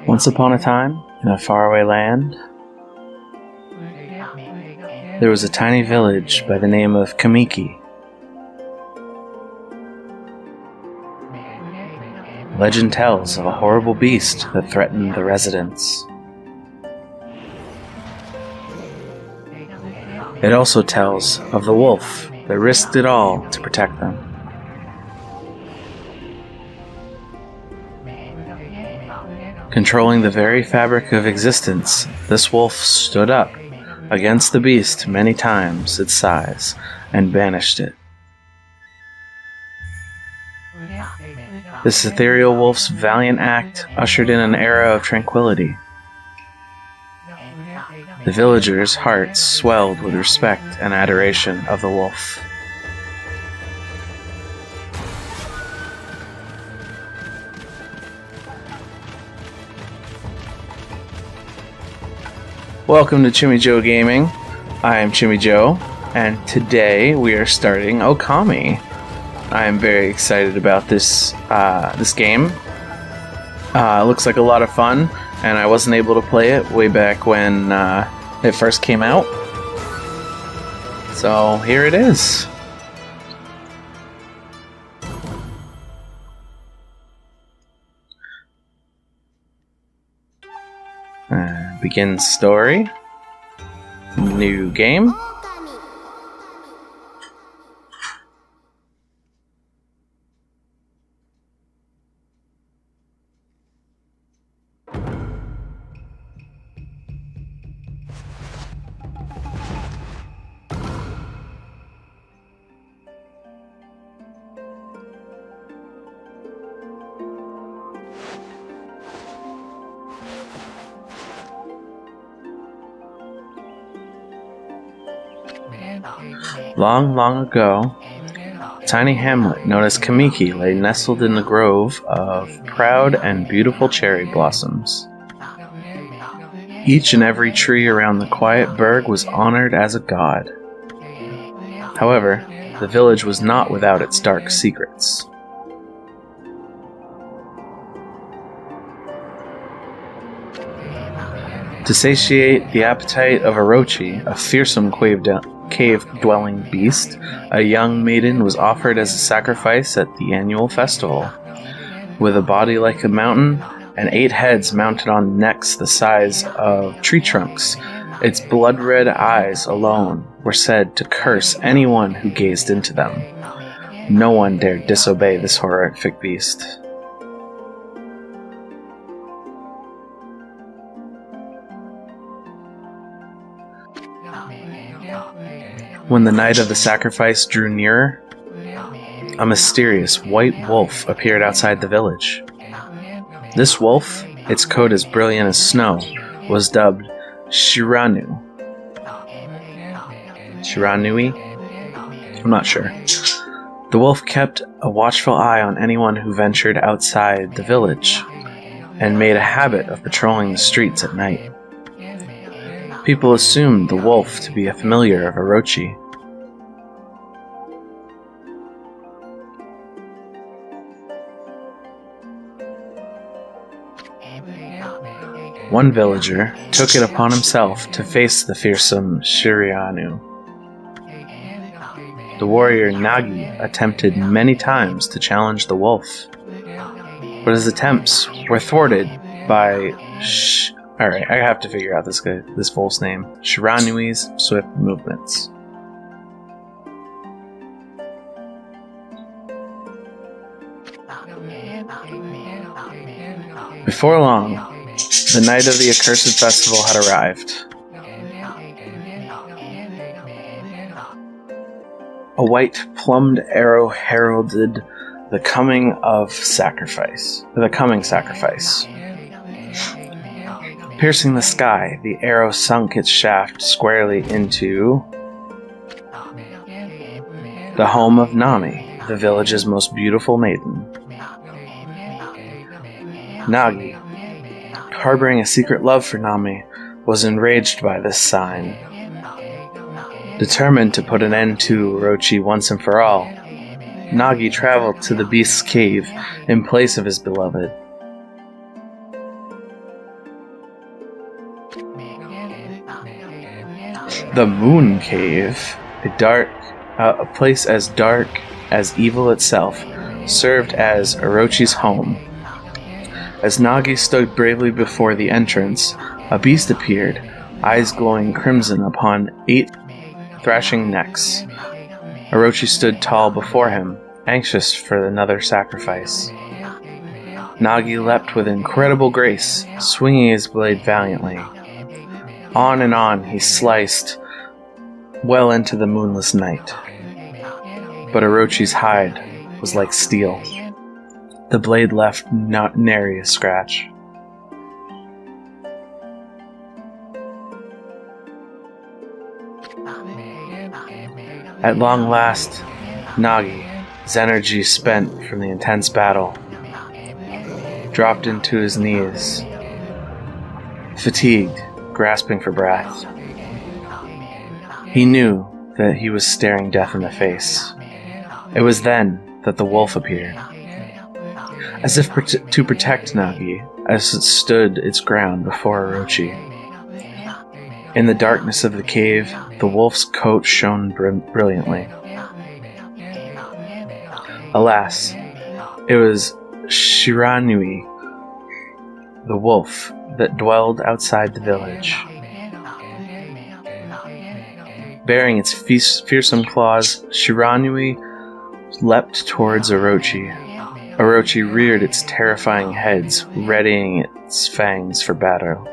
Once upon a time, in a faraway land, there was a tiny village by the name of Kamiki. Legend tells of a horrible beast that threatened the residents. It also tells of the wolf that risked it all to protect them. Controlling the very fabric of existence, this wolf stood up against the beast many times its size and banished it. This ethereal wolf's valiant act ushered in an era of tranquility. The villagers' hearts swelled with respect and adoration of the wolf. Welcome to Chimyjoe Gaming. I am Chimyjoe, and today we are starting Okami. I am very excited about this game. It looks like a lot of fun, and I wasn't able to play it way back when it first came out. So here it is. Begin story. New game. Long, long ago, a tiny hamlet known as Kamiki lay nestled in the grove of proud and beautiful cherry blossoms. Each and every tree around the quiet burg was honored as a god. However, the village was not without its dark secrets. To satiate the appetite of Orochi, a fearsome cave-dwelling beast, a young maiden was offered as a sacrifice at the annual festival. With a body like a mountain and 8 heads mounted on necks the size of tree trunks, its blood-red eyes alone were said to curse anyone who gazed into them. No one dared disobey this horrific beast. When the night of the sacrifice drew nearer, a mysterious white wolf appeared outside the village. This wolf, its coat as brilliant as snow, was dubbed Shiranui? I'm not sure. The wolf kept a watchful eye on anyone who ventured outside the village, and made a habit of patrolling the streets at night. People assumed the wolf to be a familiar of Orochi. One villager took it upon himself to face the fearsome Shiranui. The warrior Nagi attempted many times to challenge the wolf, but his attempts were thwarted by Alright, I have to figure out this wolf's name. Shiranui's swift movements. Before long, the night of the accursed festival had arrived. A white plumed arrow heralded the coming sacrifice. Piercing the sky, the arrow sunk its shaft squarely into the home of Nami, the village's most beautiful maiden. Nagi, harboring a secret love for Nami, was enraged by this sign. Determined to put an end to Orochi once and for all, Nagi traveled to the beast's cave in place of his beloved. The Moon Cave, a place as dark as evil itself, served as Orochi's home. As Nagi stood bravely before the entrance, a beast appeared, eyes glowing crimson upon 8 thrashing necks. Orochi stood tall before him, anxious for another sacrifice. Nagi leapt with incredible grace, swinging his blade valiantly. On and on he sliced, well into the moonless night. But Orochi's hide was like steel. The blade left not nary a scratch. At long last, Nagi, his energy spent from the intense battle, dropped into his knees, fatigued, grasping for breath. He knew that he was staring death in the face. It was then that the wolf appeared. As if to protect Nagi, as it stood its ground before Orochi. In the darkness of the cave, the wolf's coat shone brilliantly. Alas, it was Shiranui, the wolf that dwelled outside the village. Bearing its fearsome claws, Shiranui leapt towards Orochi. Orochi reared its terrifying heads, readying its fangs for battle.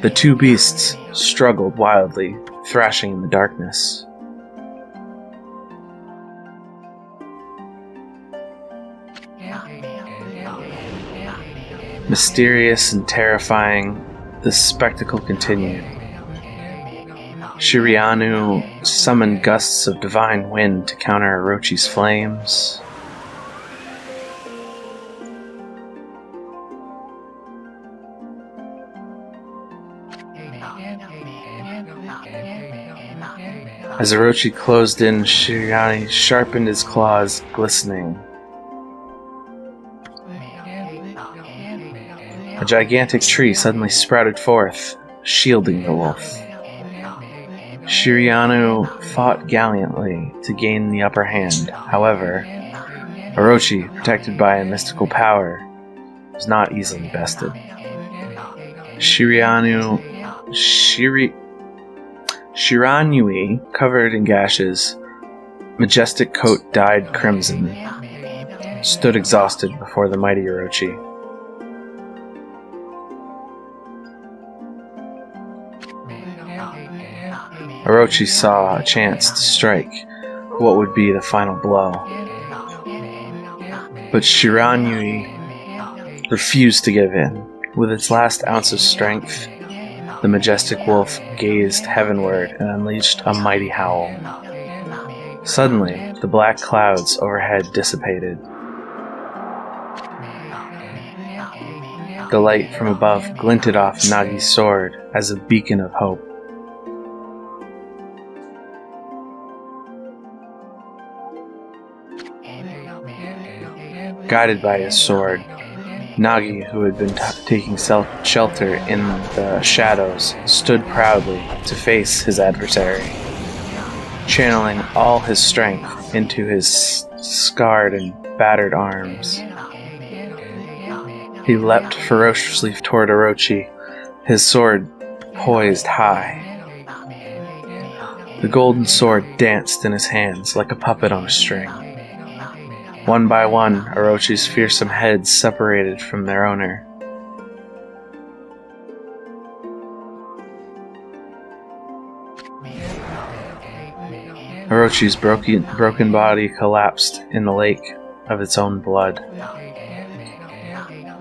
The two beasts struggled wildly, thrashing in the darkness. Mysterious and terrifying, the spectacle continued. Shirianu summoned gusts of divine wind to counter Orochi's flames. As Orochi closed in, Shirianu sharpened his claws, glistening. A gigantic tree suddenly sprouted forth, shielding the wolf. Shirianu fought gallantly to gain the upper hand. However, Orochi, protected by a mystical power, was not easily bested. Shiranui, covered in gashes, majestic coat dyed crimson, stood exhausted before the mighty Orochi. Orochi saw a chance to strike what would be the final blow. But Shiranui refused to give in. With its last ounce of strength, the majestic wolf gazed heavenward and unleashed a mighty howl. Suddenly, the black clouds overhead dissipated. The light from above glinted off Nagi's sword as a beacon of hope. Guided by his sword, Nagi, who had been taking shelter in the shadows, stood proudly to face his adversary, channeling all his strength into his scarred and battered arms. He leapt ferociously toward Orochi, his sword poised high. The golden sword danced in his hands like a puppet on a string. One by one, Orochi's fearsome heads separated from their owner. Orochi's broken body collapsed in the lake of its own blood.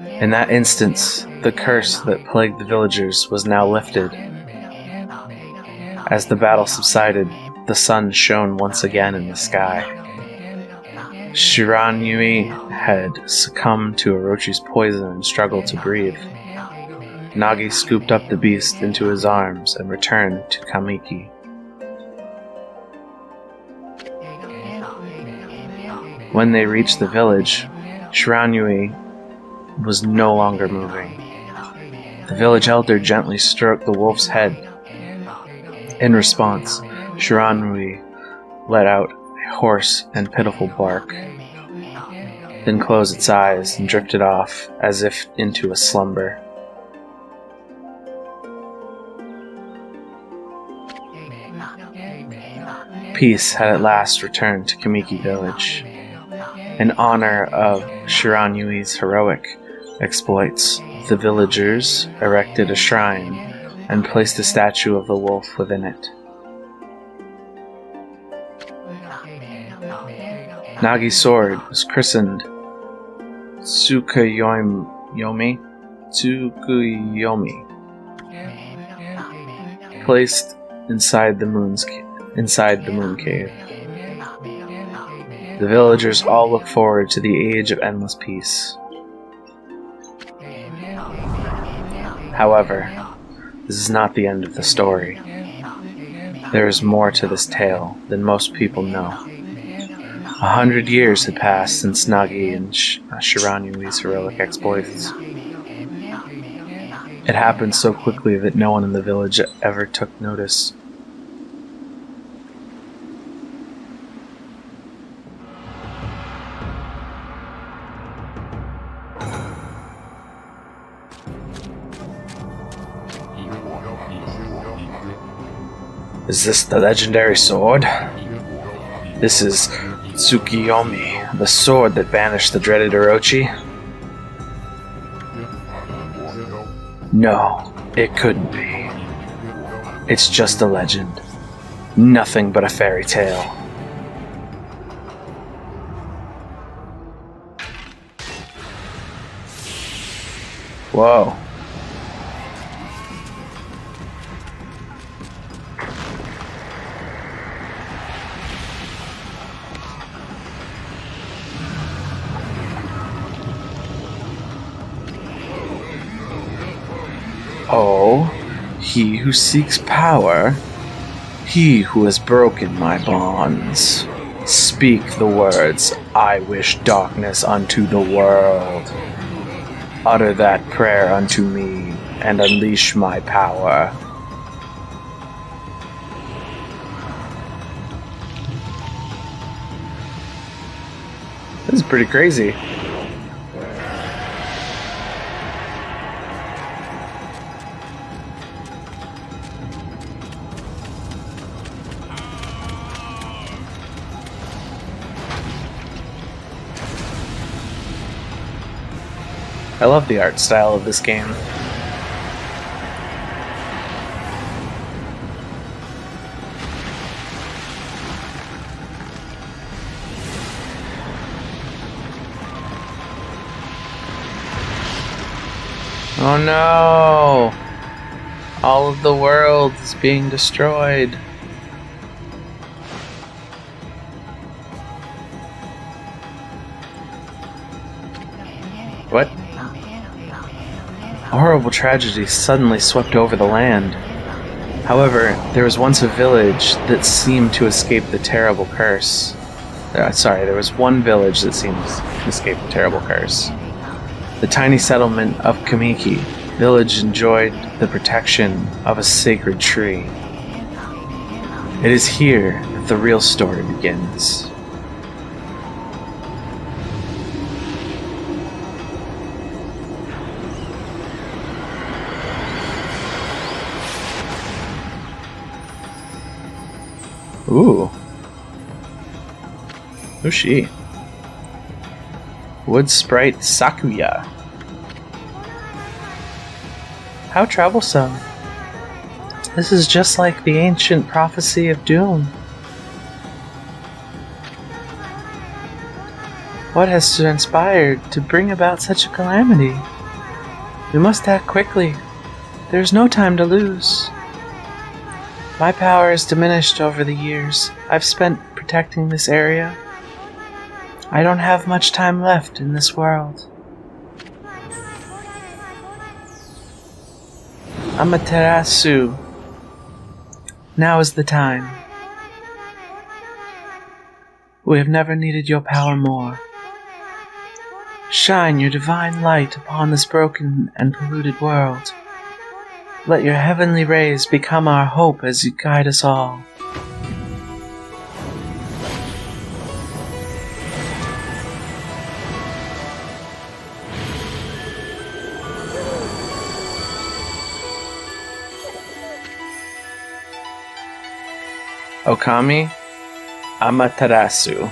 In that instance, the curse that plagued the villagers was now lifted. As the battle subsided, the sun shone once again in the sky. Shiranui had succumbed to Orochi's poison and struggled to breathe. Nagi scooped up the beast into his arms and returned to Kamiki. When they reached the village, Shiranui was no longer moving. The village elder gently stroked the wolf's head. In response, Shiranui let out a hoarse and pitiful bark, then closed its eyes and drifted off as if into a slumber. Peace had at last returned to Kamiki village. In honor of Shiranui's heroic exploits, the villagers erected a shrine and placed a statue of the wolf within it. Nagi's sword was christened Tsukuyomi, placed inside the moon cave. The villagers all look forward to the age of endless peace. However, this is not the end of the story. There is more to this tale than most people know. 100 years had passed since Nagi and Shiranui's heroic exploits. It happened so quickly that no one in the village ever took notice. Is this the legendary sword? This is Tsukuyomi, the sword that banished the dreaded Orochi? No, it couldn't be. It's just a legend. Nothing but a fairy tale. Whoa. Oh, he who seeks power, he who has broken my bonds. Speak the words, I wish darkness unto the world. Utter that prayer unto me, and unleash my power. This is pretty crazy. I love the art style of this game. Oh no! All of the world is being destroyed. What? A horrible tragedy suddenly swept over the land. However, there was once a village that seemed to escape the terrible curse. There was one village that seemed to escape the terrible curse. The tiny settlement of Kamiki village enjoyed the protection of a sacred tree. It is here that the real story begins. Ooh. Who's she? Wood Sprite Sakuya. How troublesome. This is just like the ancient prophecy of doom. What has transpired to bring about such a calamity? We must act quickly. There's no time to lose. My power has diminished over the years I've spent protecting this area. I don't have much time left in this world. Amaterasu. Now is the time. We have never needed your power more. Shine your divine light upon this broken and polluted world. Let your heavenly rays become our hope as you guide us all. Okami Amaterasu.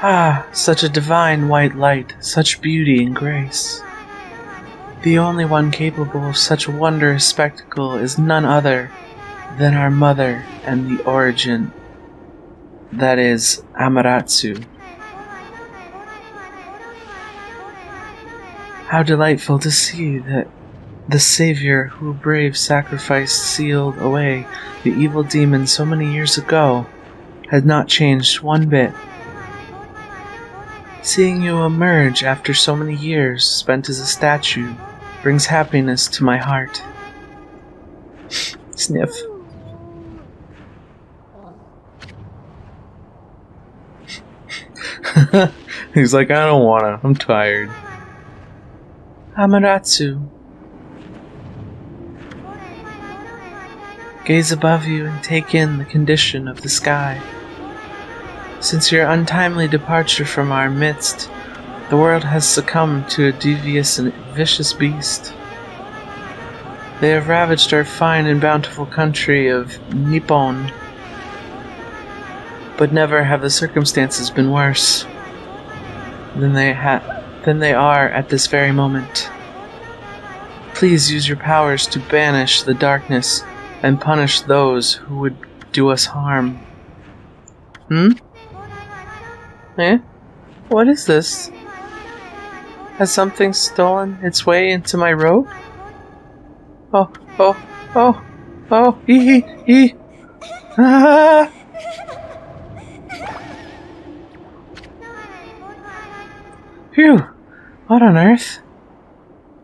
Ah, such a divine white light, such beauty and grace. The only one capable of such a wondrous spectacle is none other than our mother and the origin, that is, Amaterasu. How delightful to see that the Savior who brave sacrifice sealed away the evil demon so many years ago had not changed one bit. Seeing you emerge after so many years spent as a statue brings happiness to my heart. Sniff. He's like, I don't wanna, I'm tired. Amaterasu. Gaze above you and take in the condition of the sky. Since your untimely departure from our midst, the world has succumbed to a devious and vicious beast. They have ravaged our fine and bountiful country of Nippon, but never have the circumstances been worse than they are at this very moment. Please use your powers to banish the darkness and punish those who would do us harm. Eh? What is this? Has something stolen its way into my robe? Oh, ee. Ah! Phew, what on earth?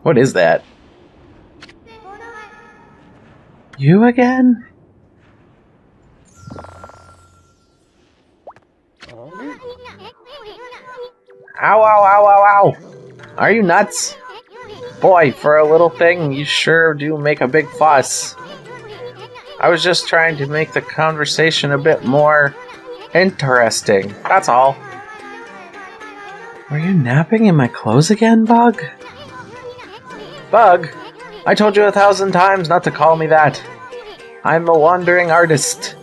What is that? You again? Ow. Are you nuts? Boy, for a little thing, you sure do make a big fuss. I was just trying to make the conversation a bit more interesting, that's all. Were you napping in my clothes again, Bug? Bug? I told you 1,000 times not to call me that. I'm a wandering artist.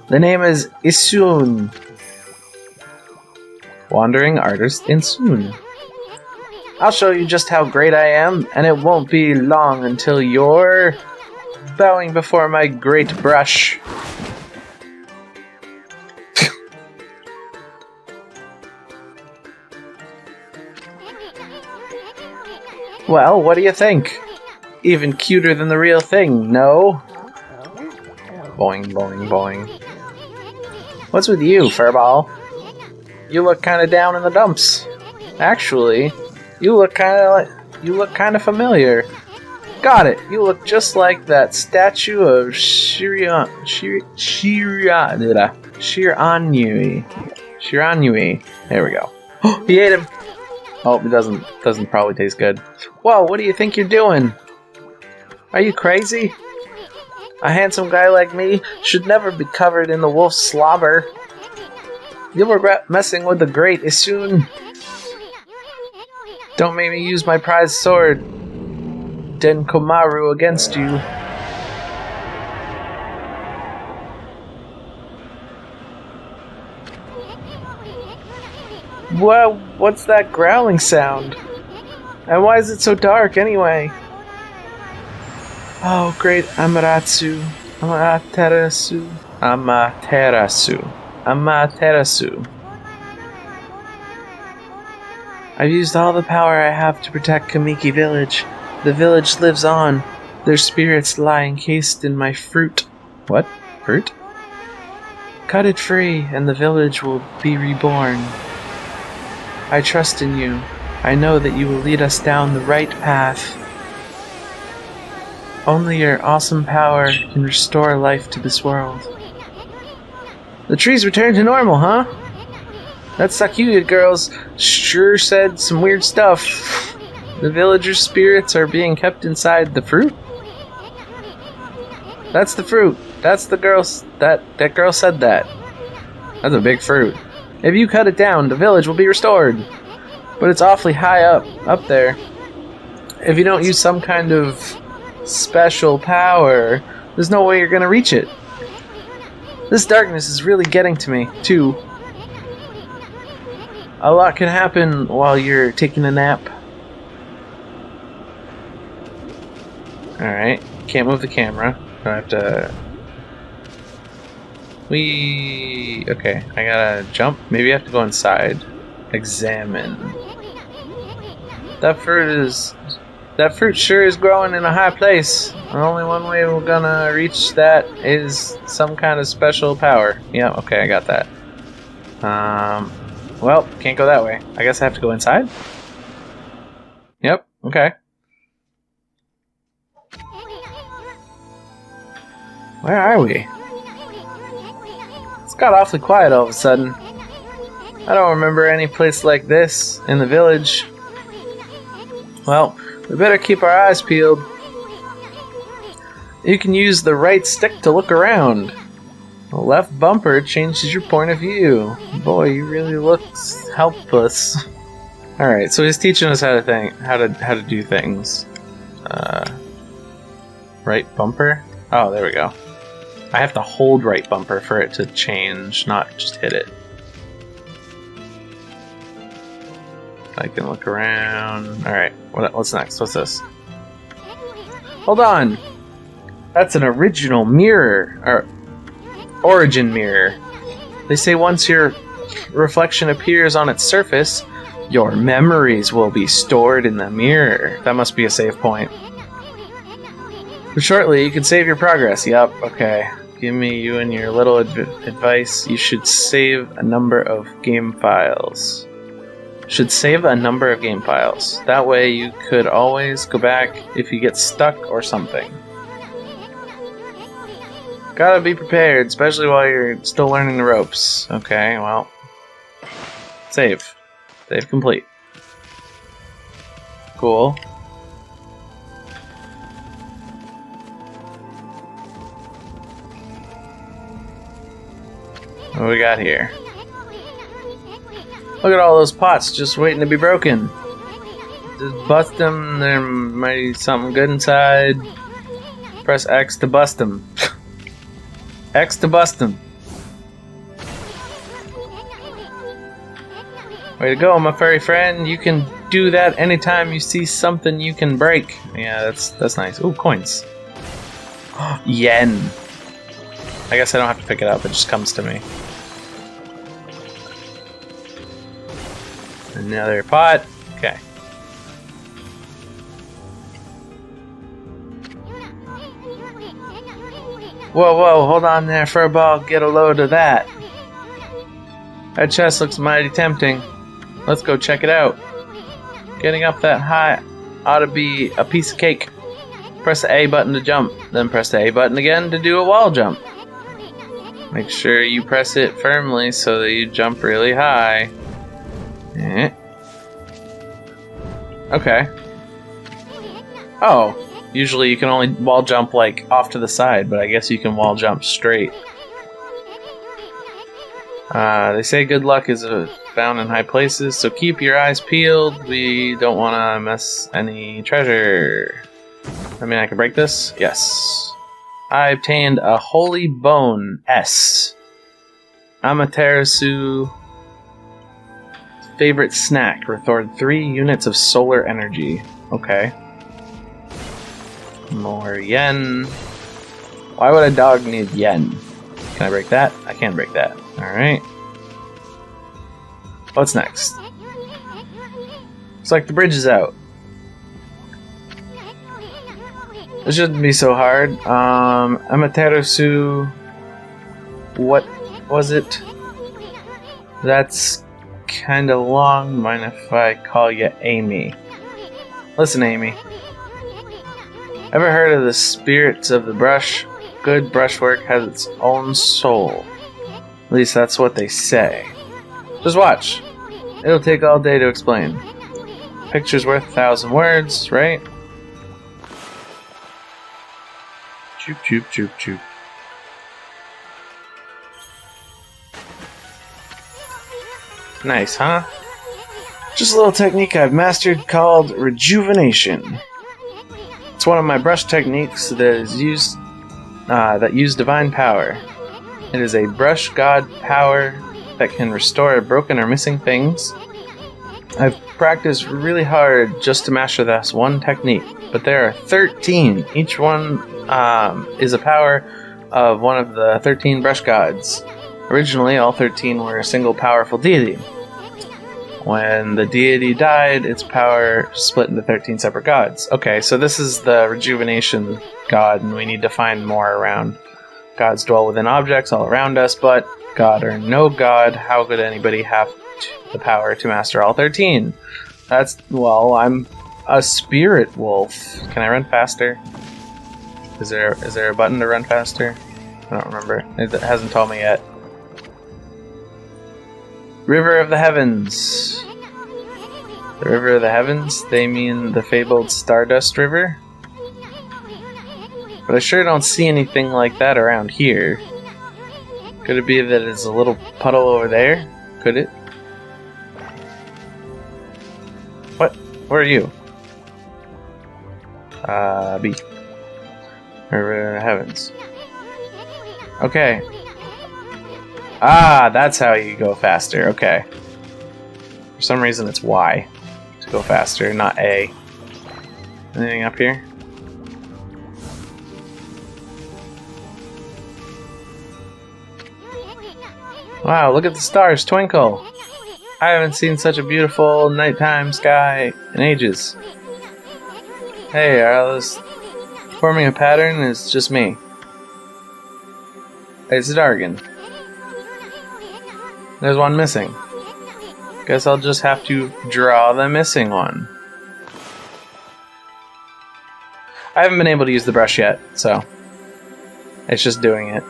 The name is Isun. Wandering artist Isun. I'll show you just how great I am, and it won't be long until you're bowing before my great brush. Well, what do you think? Even cuter than the real thing, no? Boing, boing, boing. What's with you, Furball? You look kind of down in the dumps. Actually, you look kind of familiar. Got it. You look just like that statue of Shiranui. There we go. He ate him. Oh, it doesn't probably taste good. Whoa, what do you think you're doing? Are you crazy? A handsome guy like me should never be covered in the wolf's slobber. You'll regret messing with the great Isun. Don't make me use my prized sword, Denkomaru, against you. Well, what's that growling sound? And why is it so dark anyway? Oh, great Amaterasu. I've used all the power I have to protect Kamiki Village. The village lives on. Their spirits lie encased in my fruit. What? Fruit? Cut it free, and the village will be reborn. I trust in you. I know that you will lead us down the right path. Only your awesome power can restore life to this world. The trees returned to normal, huh? That Sakuya girls sure said some weird stuff. The villagers' spirits are being kept inside the fruit? That's the fruit. That's the girl. That girl said that. That's a big fruit. If you cut it down, the village will be restored. But it's awfully high up there. If you don't use some kind of special power, there's no way you're gonna reach it. This darkness is really getting to me, too. A lot can happen while you're taking a nap. Alright, can't move the camera. I have to... Okay, I gotta jump. Maybe I have to go inside. Examine. That fruit sure is growing in a high place. Only one way we're gonna reach that is some kind of special power. Yeah, okay, I got that. Well, can't go that way. I guess I have to go inside? Yep, okay. Where are we? It's got awfully quiet all of a sudden. I don't remember any place like this in the village. Well, we better keep our eyes peeled. You can use the right stick to look around. The left bumper changes your point of view. Boy, you really look helpless. Alright, so he's teaching us how to do things. Right bumper? Oh, there we go. I have to hold right bumper for it to change, not just hit it. I can look around. Alright, what's next? What's this? Hold on! That's an original mirror. Or origin mirror. They say once your reflection appears on its surface, your memories will be stored in the mirror. That must be a save point. But shortly, you can save your progress. Yep, okay. Give me you and your little advice. You should save a number of game files. That way you could always go back if you get stuck or something. Gotta be prepared, especially while you're still learning the ropes. Okay, well. Save. Save complete. Cool. What do we got here? Look at all those pots just waiting to be broken. Just bust them. There might be something good inside. Press X to bust them. X to bust them. Way to go, my furry friend. You can do that anytime you see something you can break. Yeah, that's nice. Ooh, coins. Yen. I guess I don't have to pick it up. It just comes to me. Another pot. Okay. Whoa, hold on there, Furball. Get a load of that. That chest looks mighty tempting. Let's go check it out. Getting up that high ought to be a piece of cake. Press the A button to jump, then press the A button again to do a wall jump. Make sure you press it firmly so that you jump really high. Okay. Oh, usually you can only wall jump like off to the side, but I guess you can wall jump straight. They say good luck is found in high places, so keep your eyes peeled. We don't want to miss any treasure. I mean, I can break this? Yes. I obtained a holy bone S. Amaterasu favorite snack. Restored 3 units of solar energy. Okay. More yen. Why would a dog need yen? Can I break that? I can break that. Alright. What's next? Looks like the bridge is out. It shouldn't be so hard. Amaterasu. What was it? That's kinda long. Mind if I call you Amy? Listen, Amy. Ever heard of the spirits of the brush? Good brushwork has its own soul. At least that's what they say. Just watch. It'll take all day to explain. Picture's worth 1,000 words, right? Choop, choop, choop, choop. Nice, huh? Just a little technique I've mastered called rejuvenation. It's one of my brush techniques that use divine power. It is a brush god power that can restore broken or missing things. I've practiced really hard just to master this one technique, but there are 13. Each one is a power of one of the 13 brush gods. Originally, all 13 were a single powerful deity. When the deity died, its power split into 13 separate gods. Okay, so this is the rejuvenation god, and we need to find more around. Gods dwell within objects all around us, but god or no god, how could anybody have the power to master all 13? Well, I'm a spirit wolf. Can I run faster? Is there a button to run faster? I don't remember. It hasn't told me yet. River of the Heavens. The River of the Heavens? They mean the fabled Stardust River? But I sure don't see anything like that around here. Could it be that it's a little puddle over there? Could it? What? Where are you? B. River of the Heavens. Okay. Ah, that's how you go faster. Okay. For some reason it's Y to go faster, not A. Anything up here? Wow, look at the stars twinkle. I haven't seen such a beautiful nighttime sky in ages. Hey, are those forming a pattern? It's just me. It's Dargan. There's one missing. Guess I'll just have to draw the missing one. I haven't been able to use the brush yet, so it's just doing it.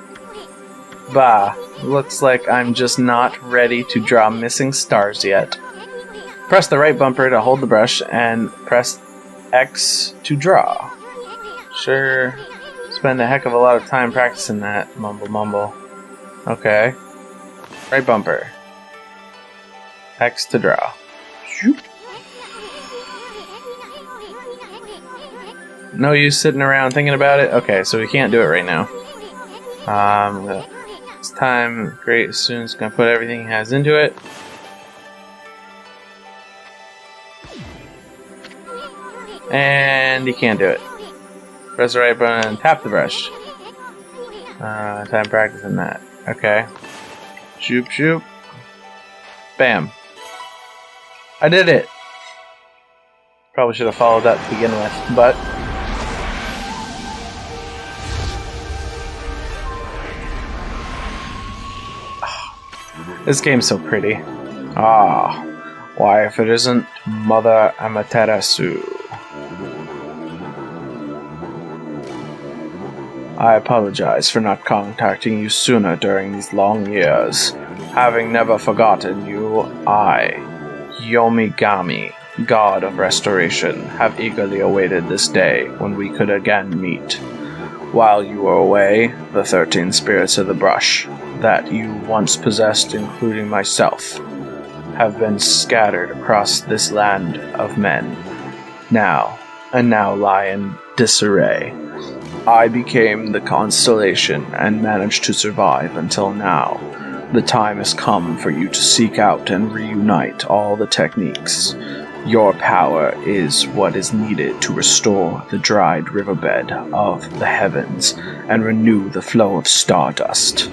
Bah, looks like I'm just not ready to draw missing stars yet. Press the right bumper to hold the brush and press X to draw. Sure, spend a heck of a lot of time practicing that. Mumble mumble. Okay. Right bumper. X to draw. No use sitting around thinking about it? Okay, so we can't do it right now. It's time. Great, as soon as it's gonna put everything he has into it. And he can't do it. Press the right button and tap the brush. Time practicing that. Okay. Shoop, shoop. Bam. I did it! Probably should have followed that to begin with, but... This game's so pretty. Ah. Why, if it isn't Mother Amaterasu. I apologize for not contacting you sooner during these long years. Having never forgotten you, I, Yomigami, God of Restoration, have eagerly awaited this day when we could again meet. While you were away, the 13 spirits of the brush that you once possessed, including myself, have been scattered across this land of men. Now lie in disarray. I became the constellation and managed to survive until now. The time has come for you to seek out and reunite all the techniques. Your power is what is needed to restore the dried riverbed of the heavens and renew the flow of stardust.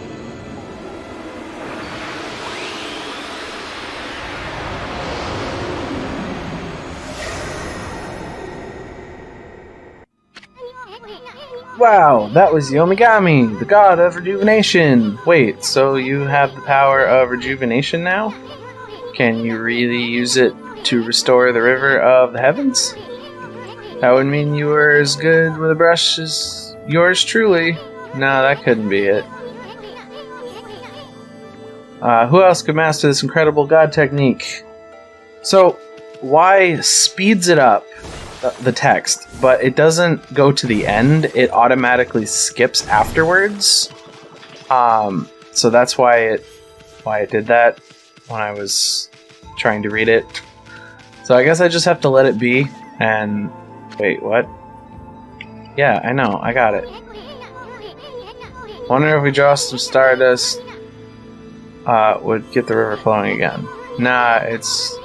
Wow, that was Yomigami, the god of rejuvenation. Wait, so you have the power of rejuvenation now? Can you really use it to restore the river of the heavens? That would mean you were as good with a brush as yours truly. No, that couldn't be it. Who else could master this incredible god technique? So, Y speeds it up, the text, but it doesn't go to the end. It automatically skips afterwards. So that's why it did that when I was trying to read it. So I guess I just have to let it be. And wait, what? Yeah, I know, I got it. Wonder if we draw some stardust, would get the river flowing again. Nah, it's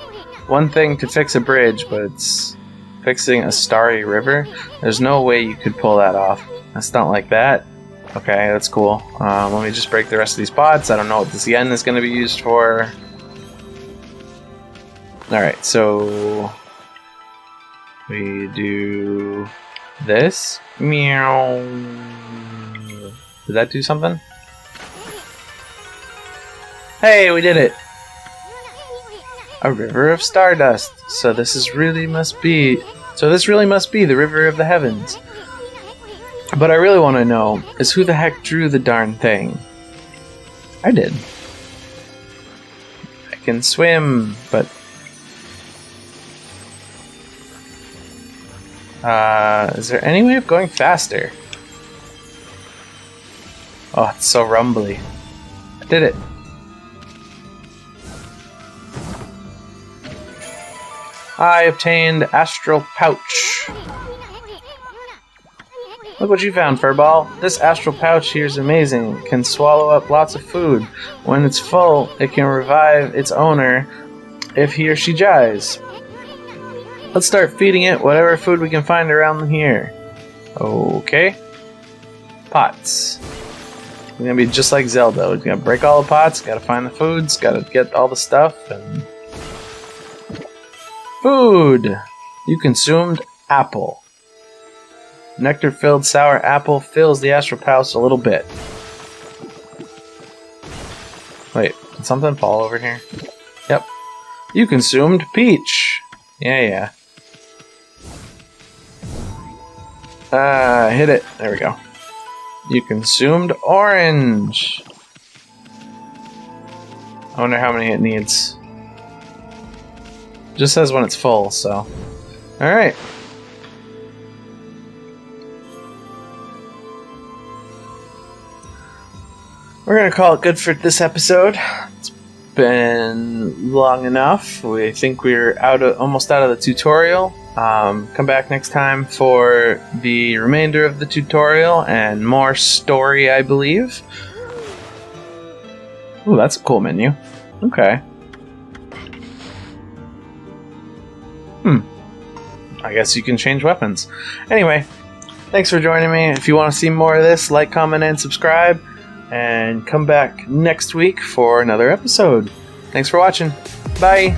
one thing to fix a bridge, but it's fixing a starry river. There's no way you could pull that off. That's not like that. Okay, that's cool. Let me just break the rest of these pots. I don't know what this yen is going to be used for. Alright, so we do this. Meow. Did that do something? Hey, we did it! A river of stardust. So this really must be the river of the heavens. But I really want to know is who the heck drew the darn thing? I did. I can swim, but is there any way of going faster? Oh, it's so rumbly. I did it. I obtained Astral Pouch. Look what you found, Furball. This Astral Pouch here is amazing. It can swallow up lots of food. When it's full, it can revive its owner if he or she dies. Let's start feeding it whatever food we can find around here. Okay. Pots. We're gonna be just like Zelda. We're gonna break all the pots, gotta find the foods, gotta get all the stuff, and... Food! You consumed apple. Nectar-filled sour apple fills the Astral Pouch a little bit. Wait, did something fall over here? Yep. You consumed peach. Yeah. Hit it. There we go. You consumed orange. I wonder how many it needs. Just says when it's full, so. Alright. We're gonna call it good for this episode. It's been long enough. We think we're almost out of the tutorial. Come back next time for the remainder of the tutorial and more story, I believe. Ooh, that's a cool menu. Okay. I guess you can change weapons. Anyway, thanks for joining me. If you want to see more of this, like, comment, and subscribe. And come back next week for another episode. Thanks for watching. Bye!